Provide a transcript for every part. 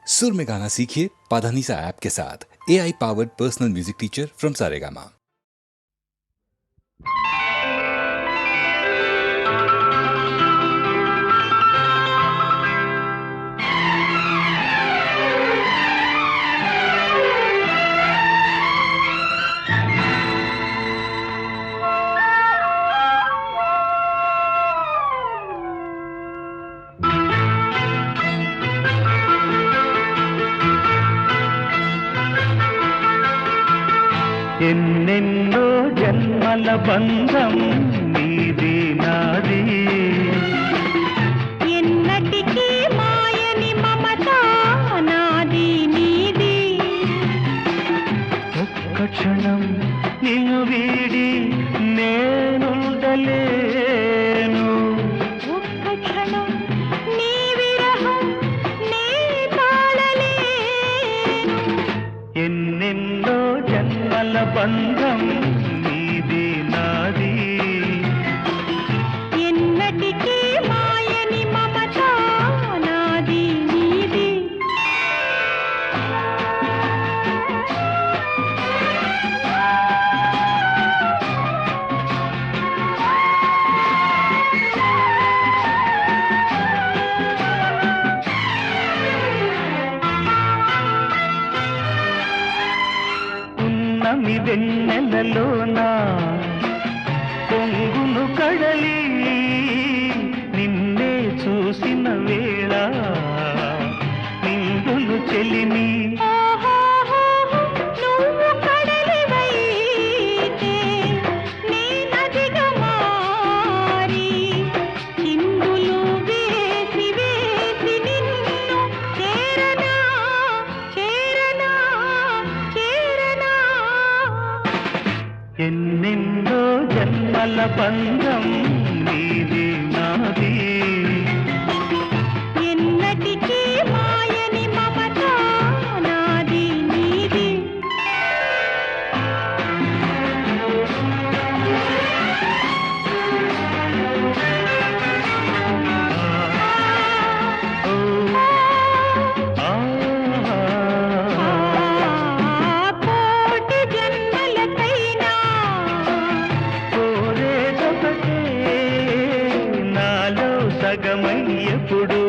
सुर में गाना सीखिए पाधानीसा ऐप के साथ। AI powered personal music teacher from Saregama. ఎన్నెన్నో జన్మల బంధం నీది నాది, ఎన్నటికీ మాయని మమత నాది నీది. ఒక్క క్షణం నిన్ను వీడి నేనుండలేను, ఒక్క క్షణం నీ విరహం నే తాళలేను. ఎన్నెన్నో జన్మల బంధం నీది నాది, ఎన్నటికీ మాయని మమత నాది నీది. ఉన్నమి వెన్నెలలోన పొంగును కడలి, నిన్నే చూసిన వేళ నిండును చెలిమి. ఓహోహోహో, నువ్వు కడలివైతే నే నదిగా మారి, చిందులు వేసి వేసి నిన్ను చేరనా చేరనా చేరనా. ఎన్నెన్నో జన్మల బంధం నీది నాది, ఎన్నటికీ మాయని మమత నాది నీది. ఆ, కోటి జన్మలకైనా కోరేదొకటే నాలో సగమై ఎప్పుడు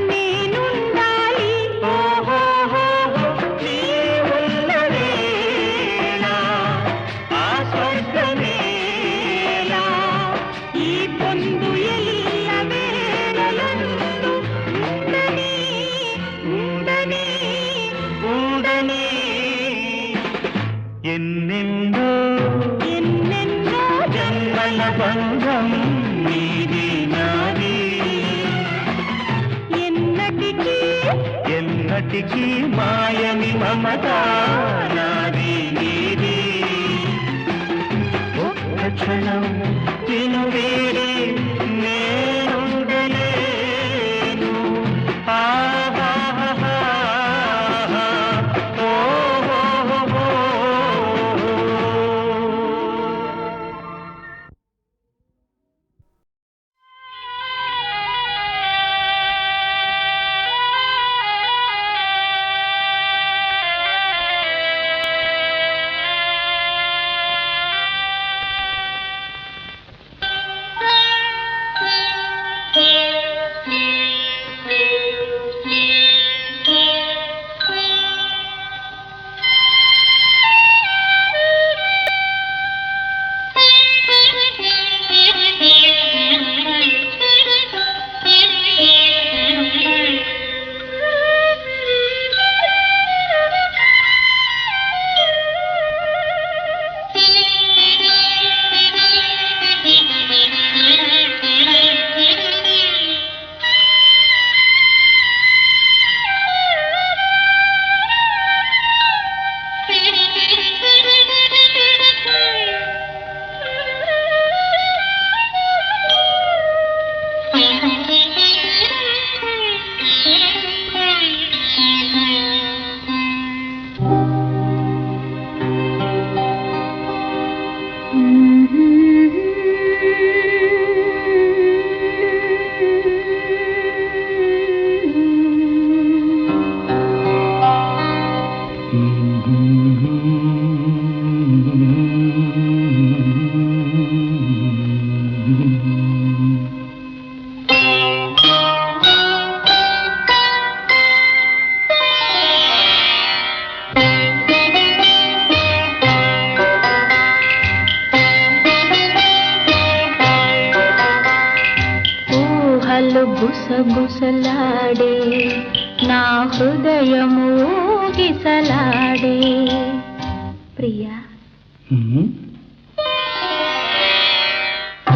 నేనుండాలి. ఓహోహోహో, నీ ఉన్న వేళ ఆ స్వర్గమేలా, ఈ పొందు ఎల్ల వేళలందు ఉండని ఉండని. ఉండని. ఎన్నెన్నో ఎన్నెన్నో జన్మల బంధం నీది నాది, ఎన్నటికీ ఎన్నటికీ మాయని మమత నాది నీది. ఒక్క క్షణం నిన్ను వీడి నేనుండలేను. ఆహాహాహా, ఓహోహోహో. ఆ గుసగుసలాడే నా హృదయము గిసలాడే ప్రియా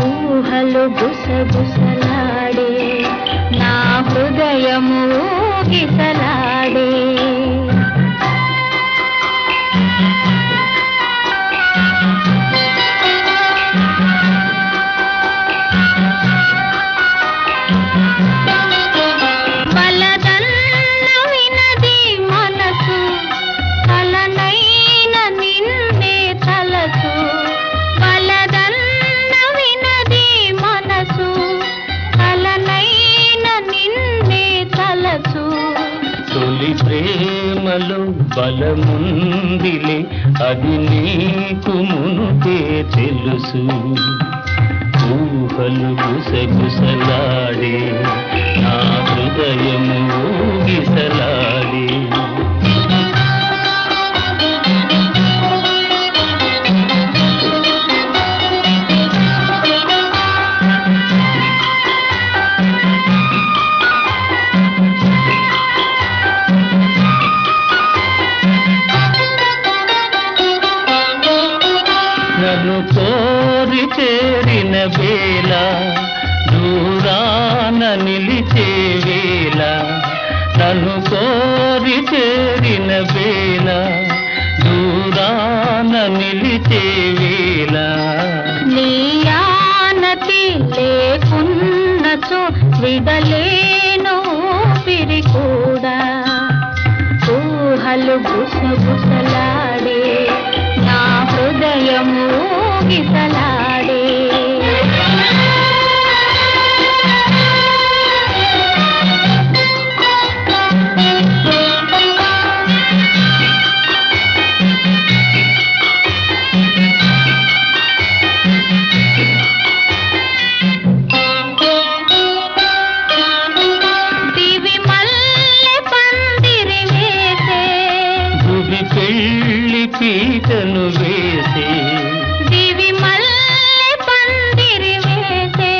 ఊహలు గుసగుసలాడే నా హృదయము గిసలాడే ప్రేమలో బలముందిలే అది నీకు మునుపే తెలుసు ఊహలు గుసగుసలాడే నా హృదయము ఊగిసలాడే నన్ను కోరి చేరిన వేళ దూరాన నిలిచే వేళ నన్ను కోరి చేరిన వేళ దూరాన నిలిచే వేళ నీయానతి లేకున్నచో విడలేను పిరి కూడా ఊహలు గుసగుసలాడే నా హృదయము గిసలాడే దివి మల్లె పందిరి వేసే భువి పెళ్ళి పీటను వేసే దివి మల్లె పందిరి వేసే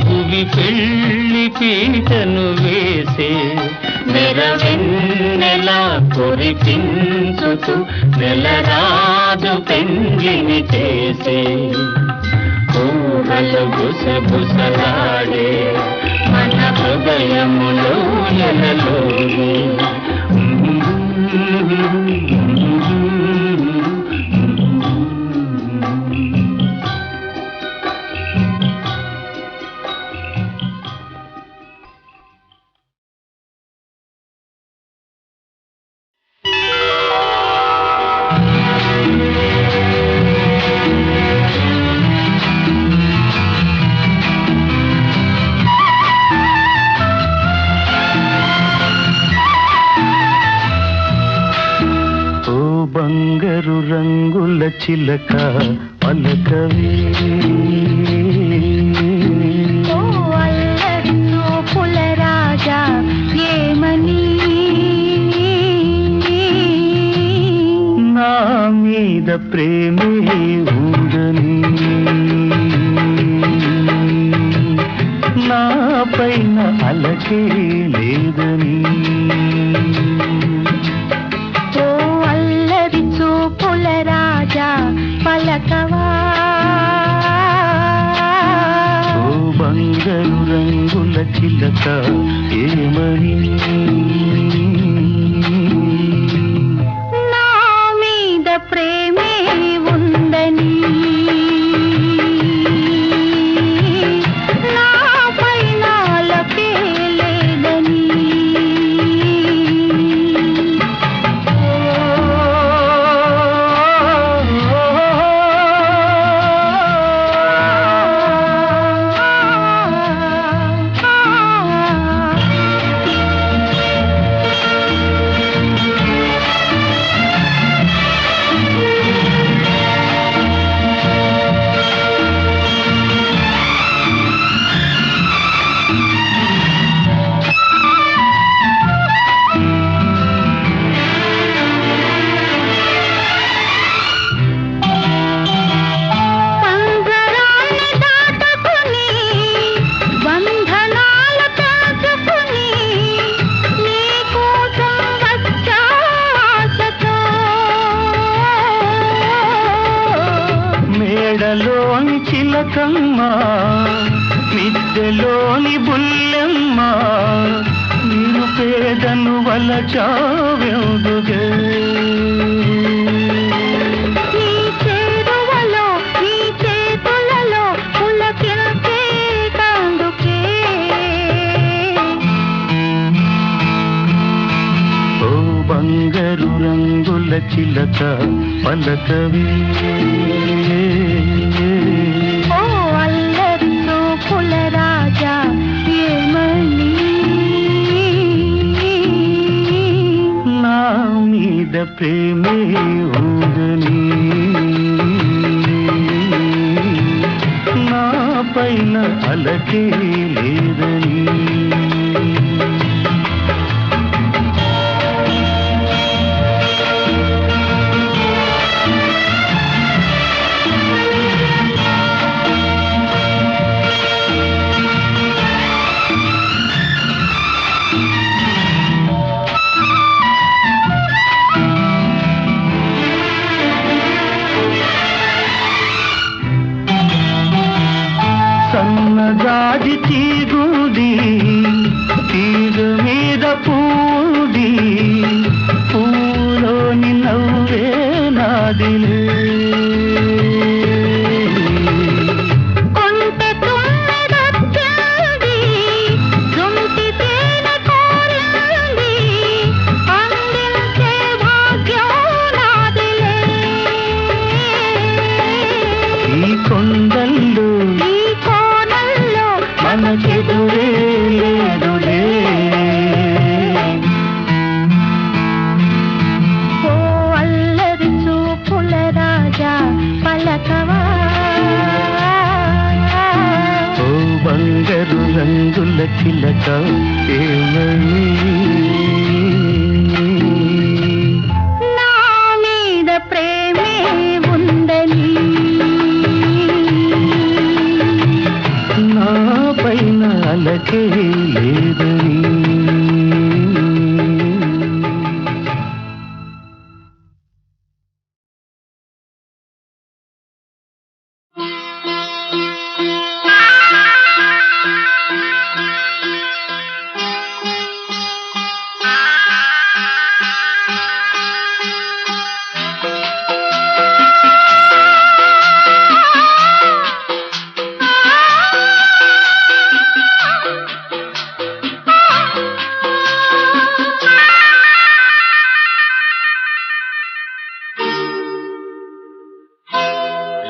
భువి పెళ్ళి పీటను వేసే నెరవెన్నెలా కురిపించుతూ నెలరాజు పెండ్లిని చేసే ఊహలు గుసగుసలాడే మన హృదయములో ఎలలోనే బంగారు రంగుల చిలక పలకవే ఓ అల్లరి చూపుల రాజా ఏమని నా మీద ప్రేమే ఉందని నా పైన అలకే లేదని ఓ అల్లరి చూపుల రాజా పలకవా ఓ బంగారు రంగుల చిలక ఏమని నా మీద ప్రేమే ఉందని నా పైన అలకే లేదని చిలకమ్మ మిద్దెలోని బుల్లెమ్మ నీరు పేదను వలచావెందుగే నీ చేరువలో నీ చేతులలో పులకించే కందుకే ఓ బంగారు రంగుల చిలక పలకవే ఓ అల్లరి చూపుల రాజా ఏమని నా మీద ప్రేమే ఉందని నా పైన అలకే లేదని సన్నజాజి తీగుంది తీగ మీద పూది పూలోని నవ్వే నాదిలే కొంటె తుమ్మెదొచ్చింది జుంటి తేనె కోరింది అందించే భాగ్యం నాదిలే ఈ కొండల్లో ఈ కోణంలో మనకెదురే లేదులే ఓ అల్లరి చూపుల రాజా పలకవా ఓ బంగారు రంగుల చిలక ఏమని నా మీద ప్రేమే ఉందని నా పైన అలకే లేదని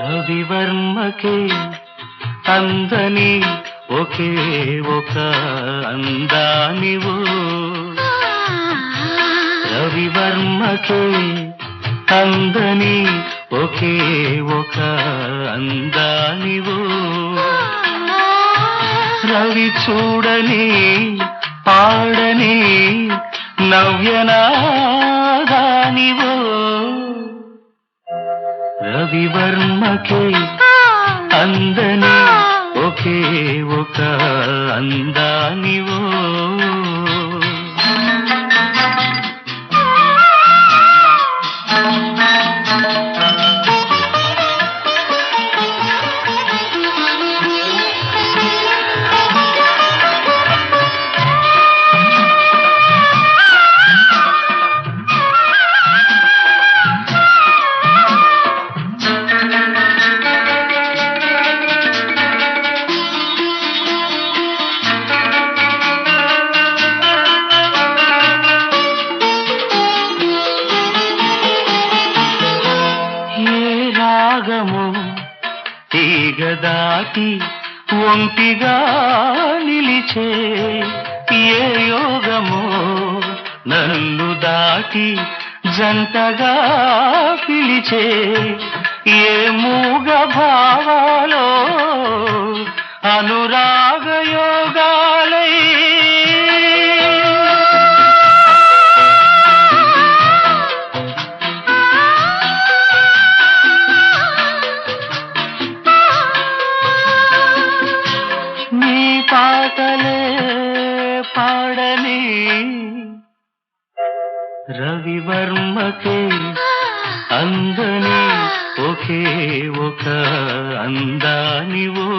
రవివర్మకే అందని ఒకే ఒక అందానివు రవివర్మకే అందని ఒకే ఒక అందానివు రవి చూడని పాడని నవ్యనాదానివు రవివర్మకే అందని ఒకే ఒక అందానివో తీగ దాటి ఒంటిగా నిలిచే ఏ యోగమో నన్ను దాటి జంటగా పిలిచే ఏ మూగ భావాలో అనురాగ యోగాలై పాటలే పాడని రవివర్మకే అందని ఒకే ఒక అందానివో.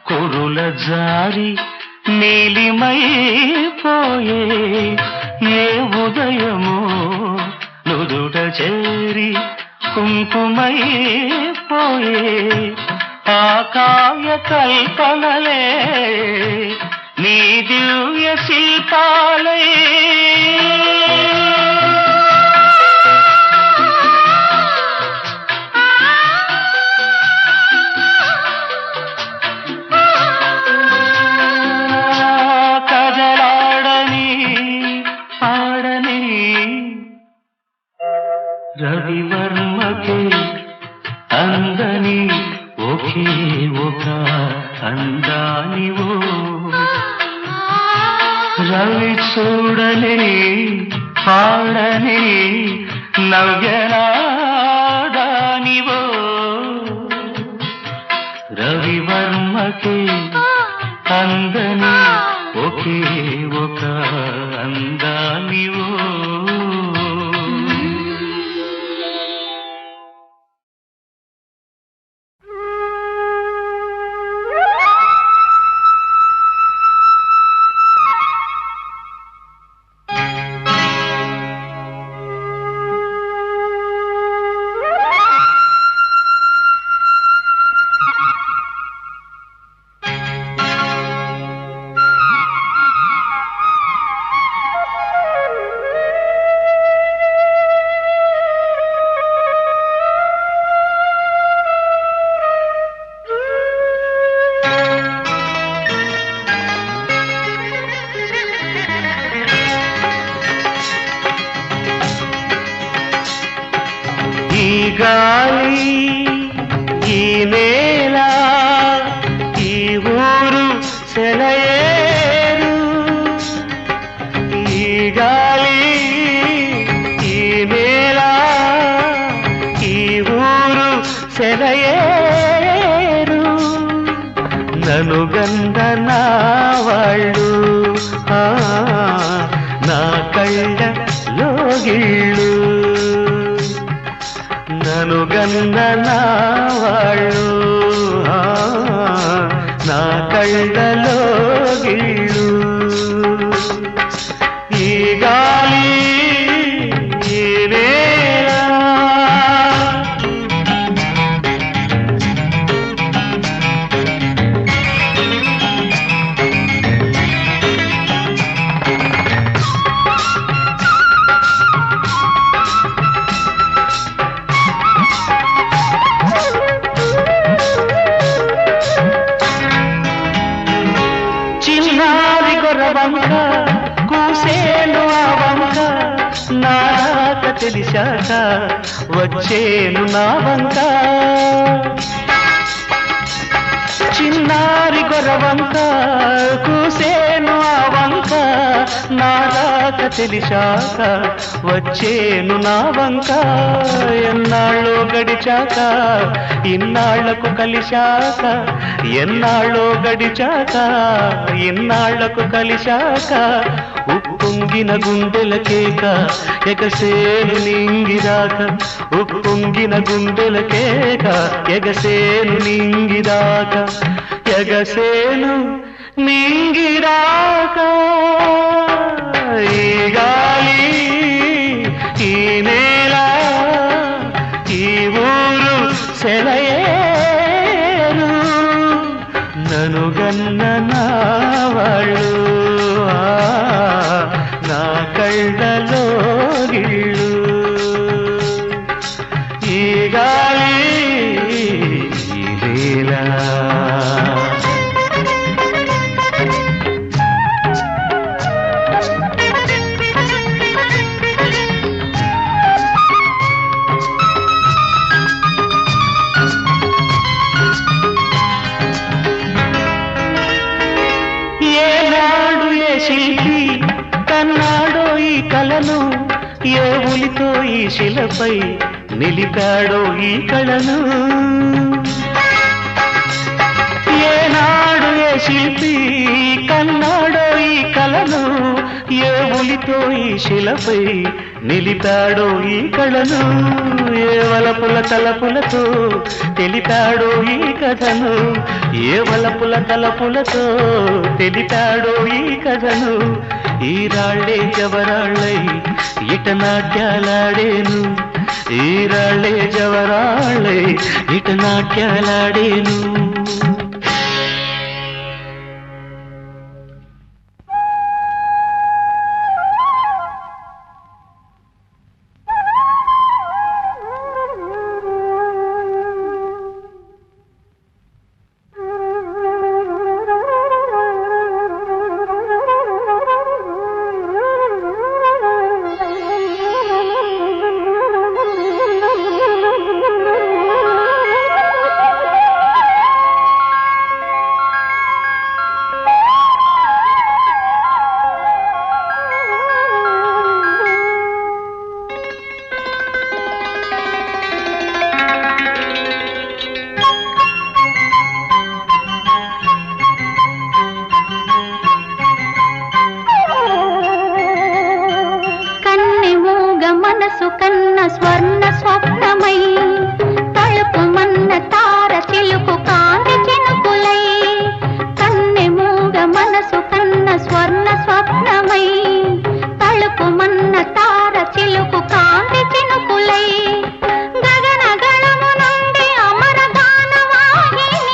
కురుల జారి నీలిమైపోయే ఏ ఉదయమో నుదుట చేరి కుంకుమైపోయే ఆ కావ్య కల్పనలే నీ దివ్య శిల్పాలే. రవివర్మకే అందని ఒకే ఒక అందానివో. రవి చూడని పాడని నవ్యనాదానివో. రవివర్మకే అందని ఒకే ఒక అందానివో. ఈ గాలి ఈ నేల ఈ ఊరు సెలయేరు. ఈ గాలి ఈ నేల ఈ ఊరు సెలయేరు. నన్ను గంధనా వాళ్ళు నా కళ్ళలో గిళ్ళు. నన్ను గంధనా వాళ్ళు నా కళ్ళలో గిళ్ళు. ఈ గాలి ఈ నేల వంక కూసేను ఆ వంక నాక తెలిసాక వచ్చేను నా వంక. చిన్నారి గొర్రవంక కూసేను ఆ వంక నాక తెలిసాక వచ్చేను నా వంక. ఎన్నాళ్ళో గడిచాక ఇన్నాళ్లకు కలిశాక ఎన్నాళ్ళో గడిచాక ఇన్నాళ్లకు కలిశాక ఉప్పొంగిన గుండెల కేక ఎగసేను నింగిరాక. ఉప్పొంగిన గుండెల కేక ఎగసేను నింగిరాక. ఎగసేను నింగిరాక. ఈ గాలి ఈ నేల ఈ ఊరు సెలయేరు. నన్ను గన్ననా వాళ్ళు నా కళ్ళలో గిళ్ళు. ఈ గాలి ఈ నేల ఒలితో ఈ శిలపై నిలిపాడో ఈ కళను ఏనాడు ఏ శిల్పి కన్నాడో ఈ కళను ఏ ఒలితో ఈ శిలపై నిలిపాడో ఈ కళను ఏ వలపుల తలపులతో తెలిపాడో ఈ కథను ఏ వలపుల తలపులతో తెలిపాడో ఈ కథను ఈ రాళ్ళే జవరాళ్ళై ఇట నాట్యాలాడేను ఈ రాళ్ళే జవరాళ్ళై ఇట నాట్యాలాడేను కన్న స్వర్ణ స్వప్నమై తలుపు మన్న తార చిలుకు కాంతి చినుకులై కన్నె మూగ మనసు కన్న స్వర్ణ స్వప్నమై తలుపు మన్న తార చిలుకు కాంతి చినుకులై గగన గళము నుండి అమర గానవాహిని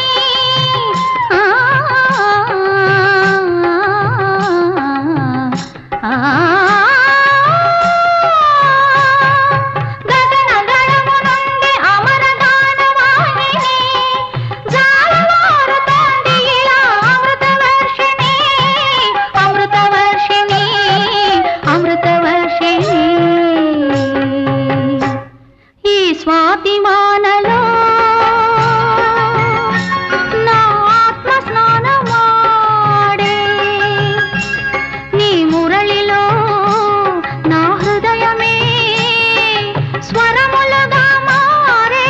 స్వాతిమానలో నా ఆత్మ స్నానమాడే నీ మురళిలో నా హృదయమే స్వరములుగా మారే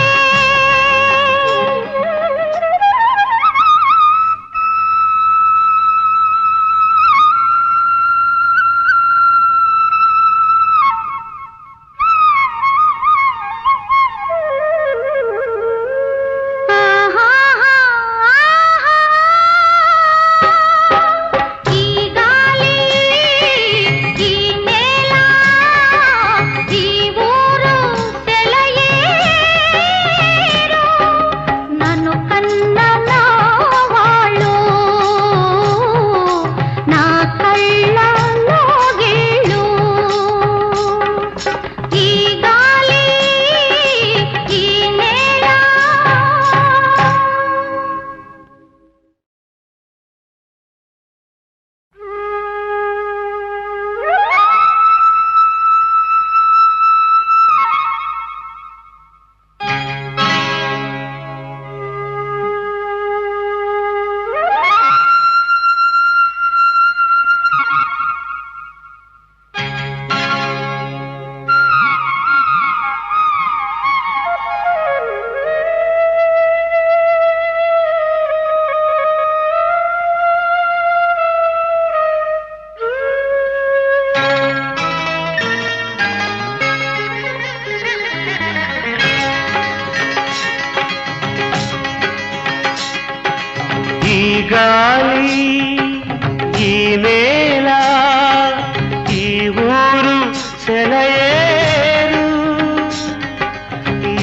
గాలి ఈ నేల ఈ ఊరు సెలయేరు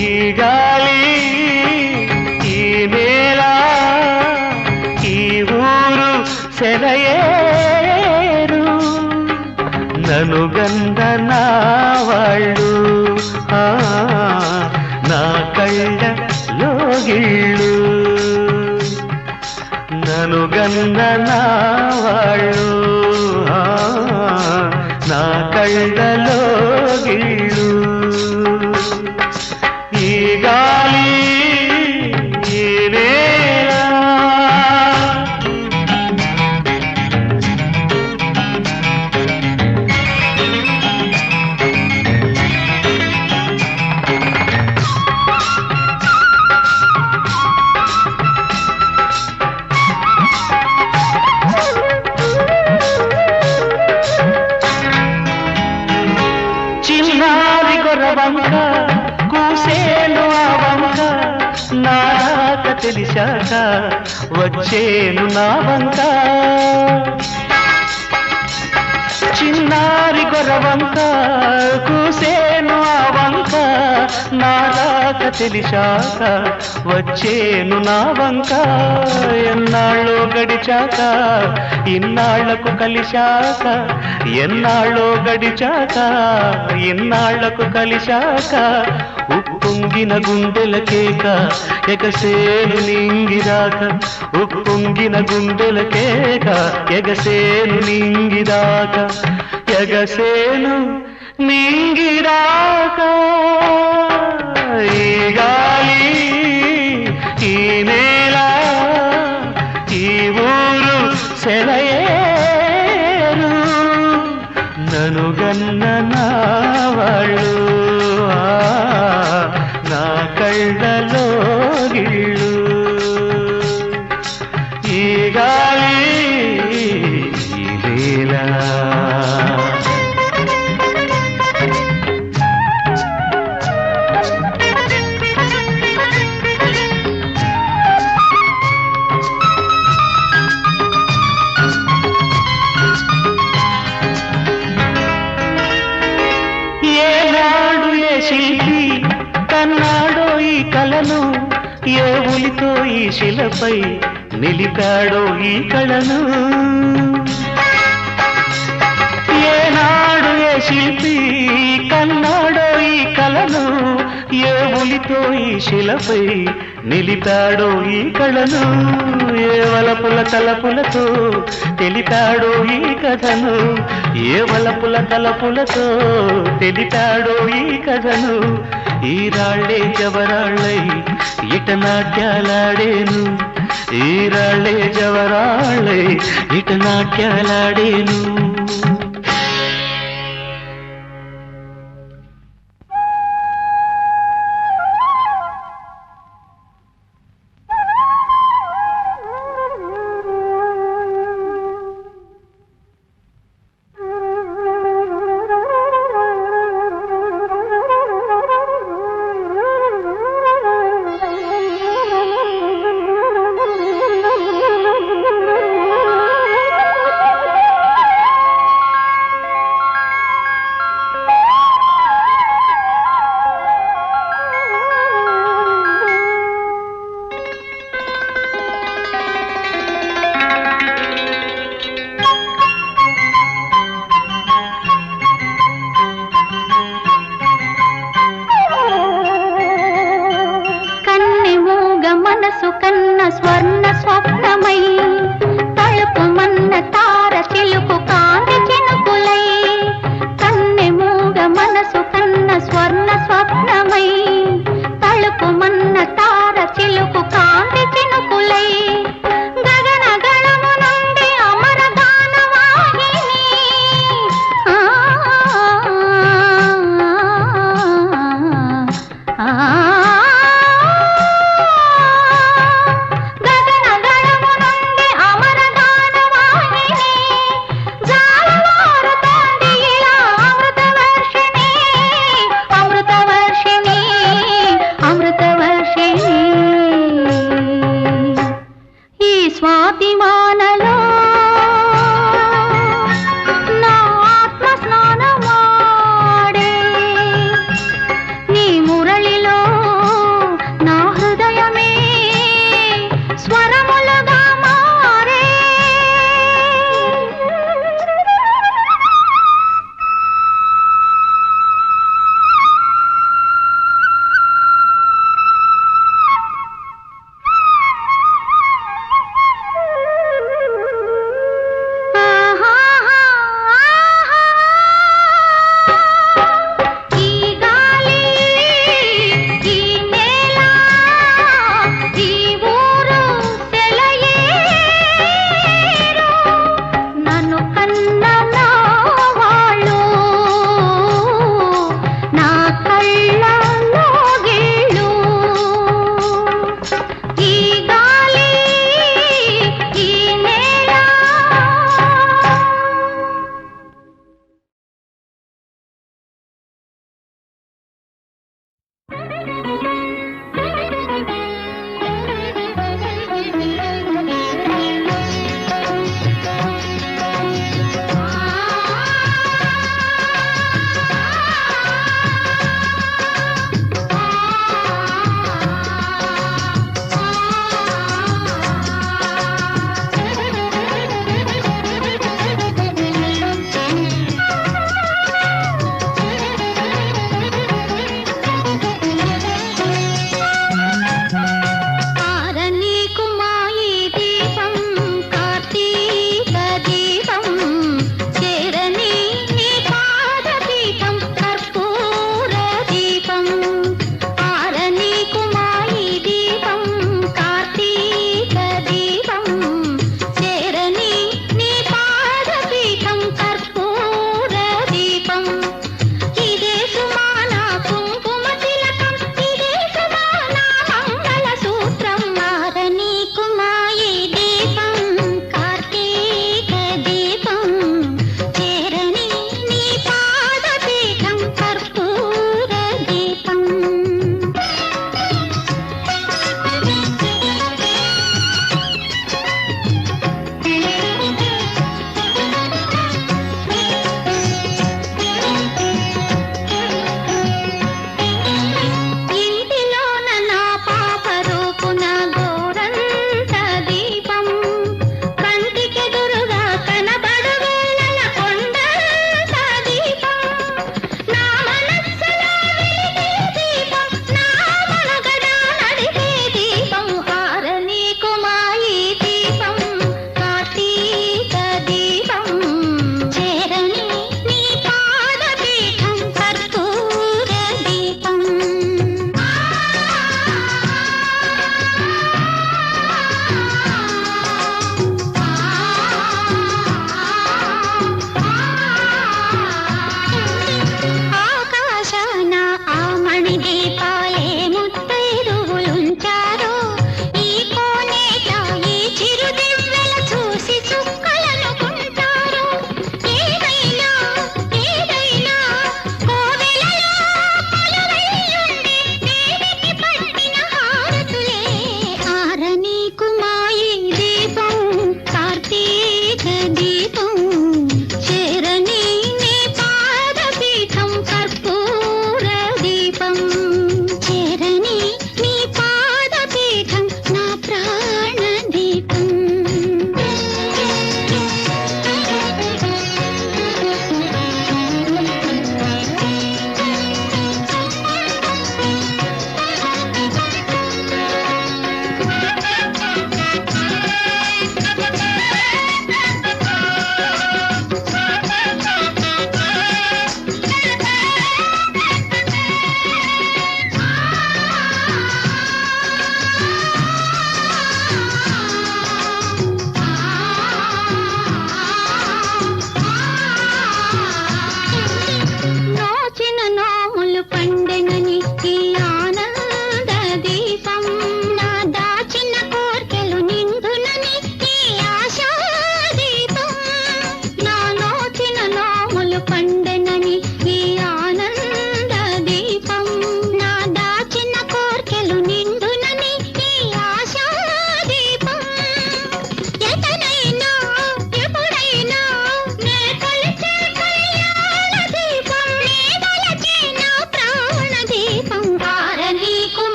ఈ గాలి ఈ నేల ఈ ఊరు సెలయేరు నన్ను గంధ నా వాళ్ళు నా కళ్ళ లోగిళ్ళు నన్ను గన్న నా వాళ్ళు నా కళ్ళలో గిళ్ళు ఈ గాలి ఈ నేల గడిచాక వచ్చేను నా వంక చిన్నారి గొరవంక కూసేను ఆ వంక నా రాక తెలిసాక వచ్చేను నా వంక ఎన్నాళ్ళో గడిచాక ఇన్నాళ్లకు కలిశాక ఎన్నాళ్ళో గడిచాక ఇన్నాళ్లకు కలిశాక ఉప్పొంగిన గుండెల కేక ఎగసేను నింగిదాక ఉప్పొంగిన గుండెల కేక ఎగసేను నింగిదాక ఎగసేను నింగిదాక ఈ గాలి ఈ నేల ఈ ఊరు సెలయేరు ననుగన్న నా వాళ్ళు నా కళ్ళలో గిళ్ళు ఈ గాలి ఈ నేల శిల్పి కన్నాడో ఈ కళను ఏ ఉలితో ఈ శిలపై నిలిపాడో ఈ కళను ఏనాడు ఏ శిల్పి కన్నాడో ఈ కళను ఏ ఉలితో ఈ శిలపై నిలిపాడో ఈ కళను ఏ వలపుల తలపులతో తెలిపాడో ఈ కథను ఏ వలపుల తలపులతో తెలిపాడో ఈ కథను ఈ రాళ్ళే జవరాళ్ళై ఇట నాట్యాలాడేను ఈ రాళ్ళే జవరాళ్ళై ఇట నాట్యాలాడేను మనసు కన్న స్వర్ణ స్వప్నమై తలుపు మన్న తార చిలుకు కాంతి చినుకులై కన్నె మూగ మనసు కన్న స్వర్ణ స్వప్నమై తలుపు మన్న తార చిలుకు కాంతి చినుకులై గగన గణము నుండి అమర గానవాహిని గగన గణము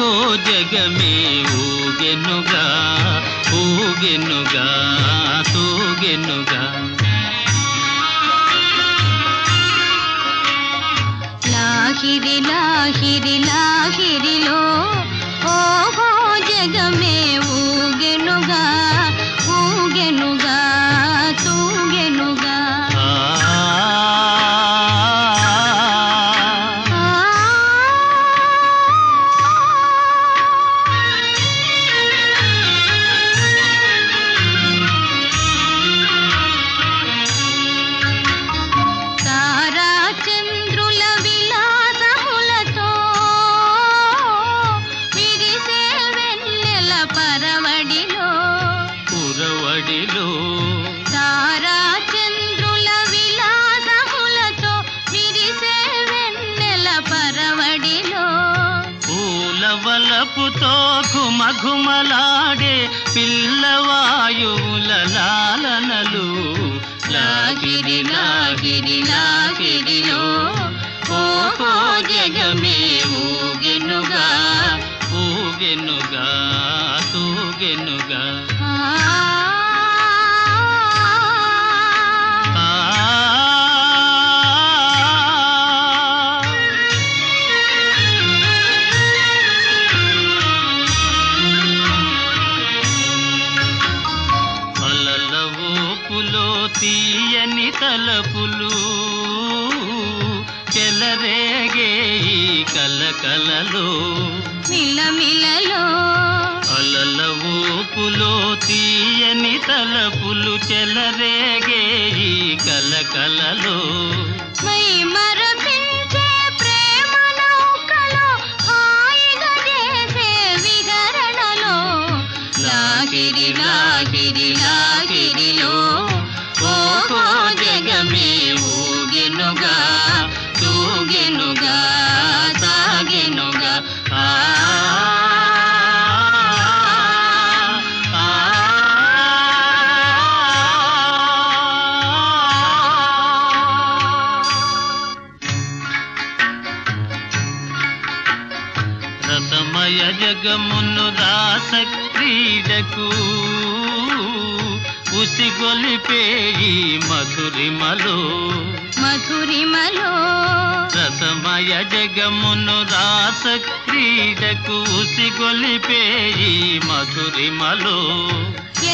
ఓహో జగమే ఊగెనుగా ఊగెనుగా తూగెనుగా. లాహిరి లాహిరి లాహిరిలో ఓహో జగమే ఊగెనుగా ఊగెనుగా తూగెనుగా. వలపుతో ఘుమఘుమలాడే పిల్లవాయువుల లాలనలు. లాగిరి లాగిరి లాగిరిలో ఓహో జగమే ఊగెనుగా ఊగెనుగా తూగెనుగా. తీయని తలపులు చెలరేగే ఈ కలకలలో మిలమిలలో. అలల ఊపులో తీయని తలపులు చెలరేగే ఈ కలకలలో. మై మరపించే ప్రేమ నౌకలో హాయిగా చేసే విహరణలో. లాగిరి లాగిరి లాగిరిలో ఓహో జగమే ఊగెనుగా తూగెనుగా సాగెనుగా. రసమయ జగమును రాస క్రీడకు ఉసిగొలిపే ఈ మధురిమలో మధురిమలో. రసమయ జగమును రాస క్రీడకు ఉసిగొలిపే ఈ మధురిమలో.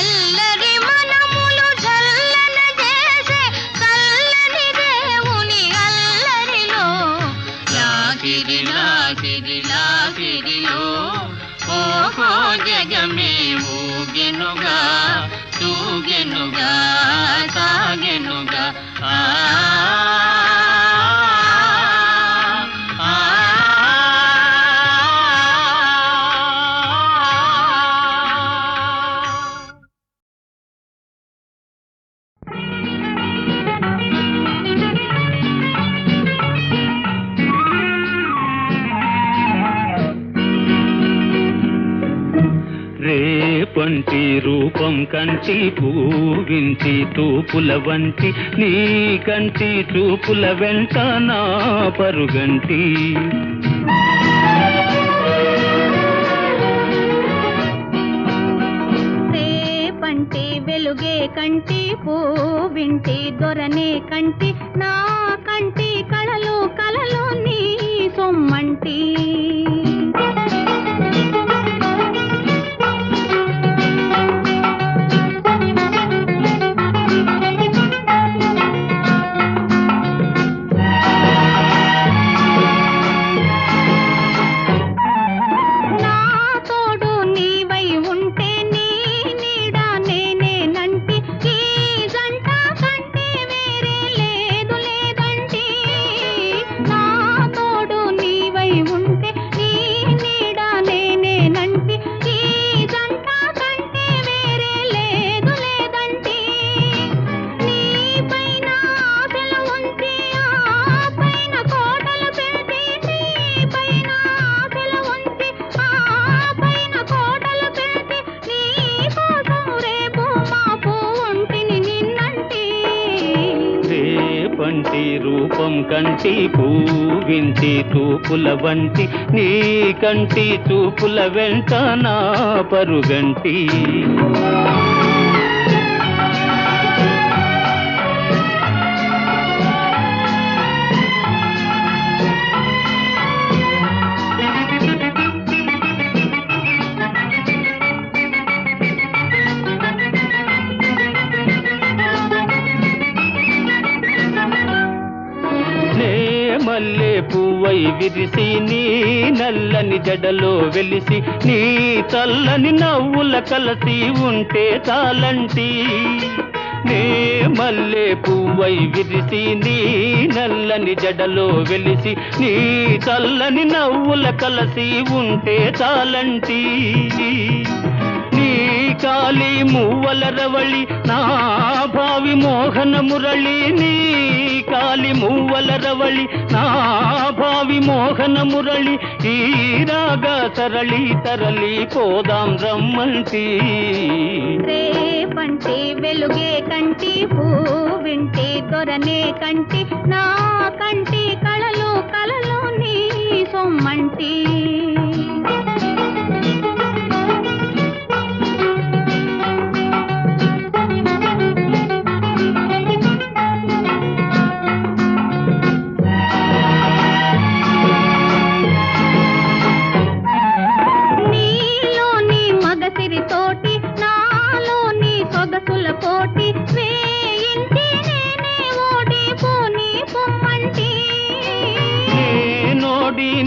ఎల్లరి మనములు జల్లన చేసే చల్లని దేవుని అల్లరిలో. లాగిరి లాగిరి లాగిరిలో ఓహో జగమే ఊగెనుగా తూగెనుగా సాగెనుగా. రేపంటి రూపం కంటి పూవించి తూపుల వంటి నీ కంటి చూపుల వెంట నా పరుగంటి. రేపంటి వెలుగే కంటి పూవింటి దొరనే కంటి నా కంటి కళలు కళలు నీ సొమ్మంటి. పంటి రూపం కంటి పూవింటి తూపుల వంటి నీ కంటి చూపుల వెంట నా పరుగంటి మల్లె పువ్వై విరిసి నీ నల్లని జడలో వెలిసి నీ చల్లని నవ్వుల కలసి ఉంటే చాలంటి నే మల్లె పువ్వై విరిసి నీ నల్లని జడలో వెలిసి నీ చల్లని నవ్వుల కలసి ఉంటే చాలంటి నీ కాలి మువ్వల రవళి నా భావి మోహన మురళి నీ కాలి మువ్వల రవళి నా భావి మోహన మురళి ఈ రాగ సరళి తరలి పోదాం రమ్మంటి రేపంటే వెలుగే కంటి పూవింటే దొరనే కంటి నా కంటి కళలు కళలు నీ సొమ్మంటి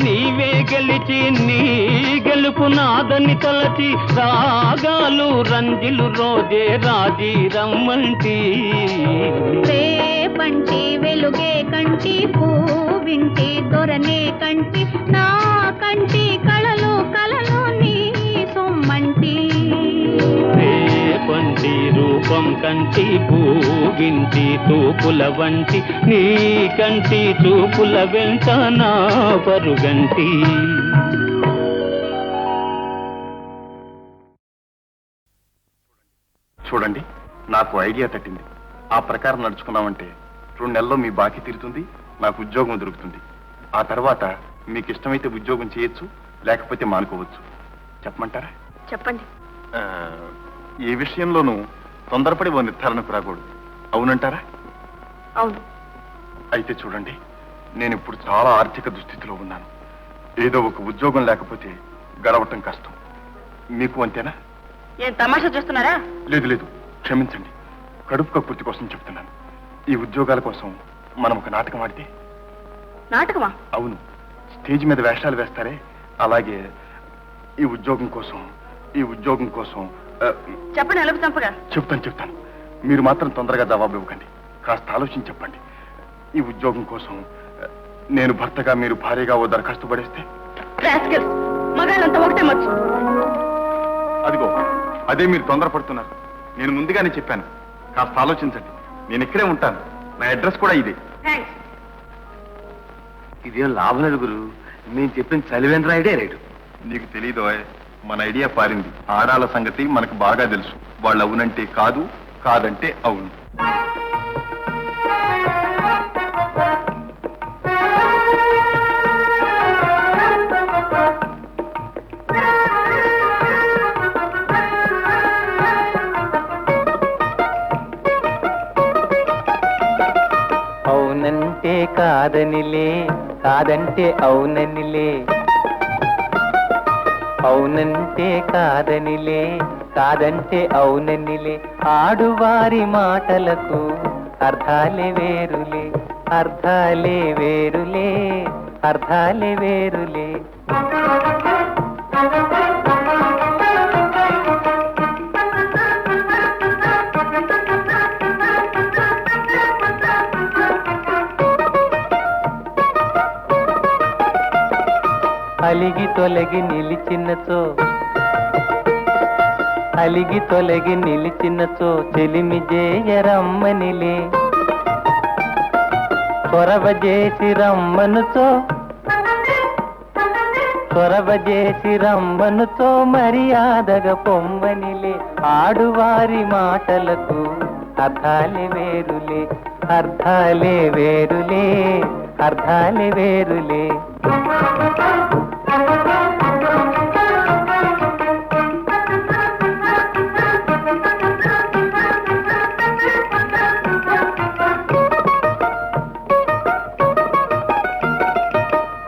నీవే గెలిచి నీ గెలుపు నాదని తలచి రాగాలు రంజిలు రోజే రాజీ రమ్మంటి రేపంటి వెలుగే కంటి పూవింటి దొరనే కంటి నా కంటి కళలు కళలు నీ సొమ్మంటి రేపంటి రూపం కంటి పూవింటి తూపుల వంటి నీ కంటి చూపుల వెంట నా పరుగంటి చూడండి, నాకు ఐడియా తట్టింది. ఆ ప్రకారం నడుచుకున్నామంటే 2 నెలల్లో మీ బాకీ తీరుతుంది, నాకు ఉద్యోగం దొరుకుతుంది. ఆ తర్వాత మీకు ఇష్టమైతే ఉద్యోగం చేయొచ్చు, లేకపోతే మానుకోవచ్చు. చెప్పమంటారా? చెప్పండి. ఏ విషయంలోనూ తొందరపడి ఓ నిర్ధారణకు రాకూడదు. అవునంటారా? అవును. అయితే చూడండి, నేను ఇప్పుడు చాలా ఆర్థిక దుస్థితిలో ఉన్నాను. ఏదో ఒక ఉద్యోగం లేకపోతే గడవటం కష్టం. మీకు అంతేనా? ఏం తమాషా చేస్తున్నారా? లేదు లేదు, క్షమించండి. కడుపు కక్కుర్తి కోసం చెప్తున్నాను. ఈ ఉద్యోగాల కోసం మనం ఒక నాటకం ఆడితే. నాటకమా? అవును, స్టేజ్ మీద వేషాలు వేస్తారే, అలాగే ఈ ఉద్యోగం కోసం చెప్పండి. ఎలుపు చంపగా చెప్తాను. మీరు మాత్రం తొందరగా జవాబు ఇవ్వకండి. కాస్త ఆలోచించి చెప్పండి. ఈ ఉద్యోగం కోసం నేను భర్తగా, మీరు భార్యగా ఓ దరఖాస్తు పడేస్తే. మగాళ్ళంతా ఒకటే మచ్చు. అదిగో, అదే మీరు తొందరపడుతున్నారు. నేను ముందుగానే చెప్పాను, కాస్త ఆలోచించండి. నేను ఇక్కడే ఉంటాను. నా అడ్రస్ కూడా ఇదే. ఇదేం లాభం లేదు గురు. నేను చెప్పిన చలివేంద్ర ఐడియా రేటు. నీకు తెలీదు, మన ఐడియా పారింది. ఆడాల సంగతి మనకు బాగా తెలుసు. వాళ్ళు అవునంటే కాదు, కాదంటే అవును. అవునంటే కాదనిలే, కాదంటే అవుననిలే. అవునంటే కాదనిలే, కాదంటే అవుననిలే. ఆడువారి మాటలకు అర్థాలే వేరులే, అర్థాలే వేరులే, అర్థాలే వేరులే. అలిగి తొలగి నిలిచినచో చెలిమి జేయరమ్మనిలే. చొరవ చేసి రమ్మనుతో మర్యాదగా పొమ్మనిలే. ఆడువారి మాటలకు అర్థాలే వేరులే, అర్థాలే వేరులే, అర్థాలే వేరులే.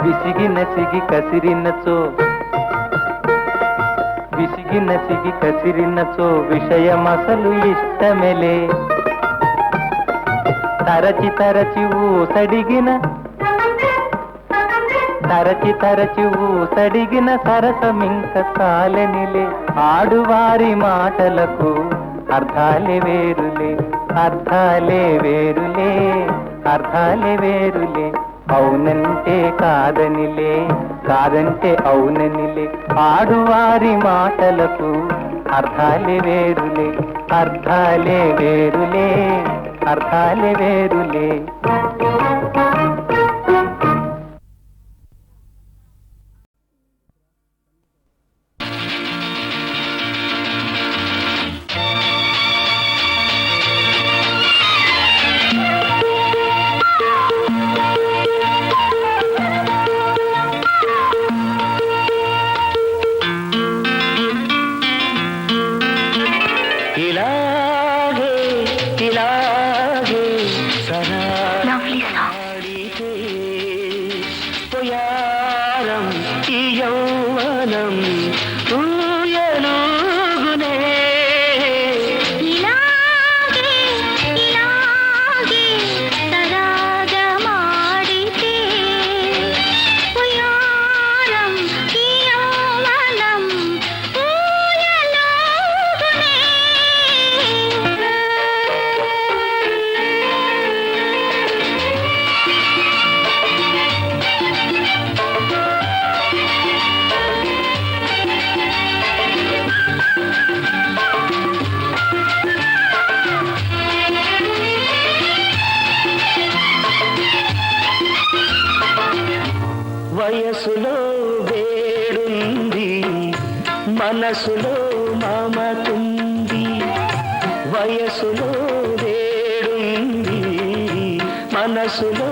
విసిగి నసిగి కసిరినచో, విసిగి నసిగి కసిరినచో విషయమసలు ఇష్టమెలే. తరచి తరచి ఊసడిగిన, తరచి తరచి ఊసడిగిన సరసమింక కాలనిలే. ఆడువారి మాటలకు అర్థాలే వేరులే, అర్థాలే వేరులే, అర్థాలే వేరులే. అవునంటే కాదనిలే, కాదంటే అవుననిలే. ఆడువారి మాటలకు అర్థాలే వేరులే, అర్థాలే వేరులే, అర్థాలే వేరులే. ఇలాగే ఇలాగే సరాడితే పొయారం ఈ యౌవనం ఊయలుగునే. ఇలాగే ఇలాగే సరాగమాడితే ఉయారం ఈ యౌవనం ఊయలుగునే. వయసులో వేడుంది, మనసులో మమతుంది. వయసులో వేడుంది, మనసులో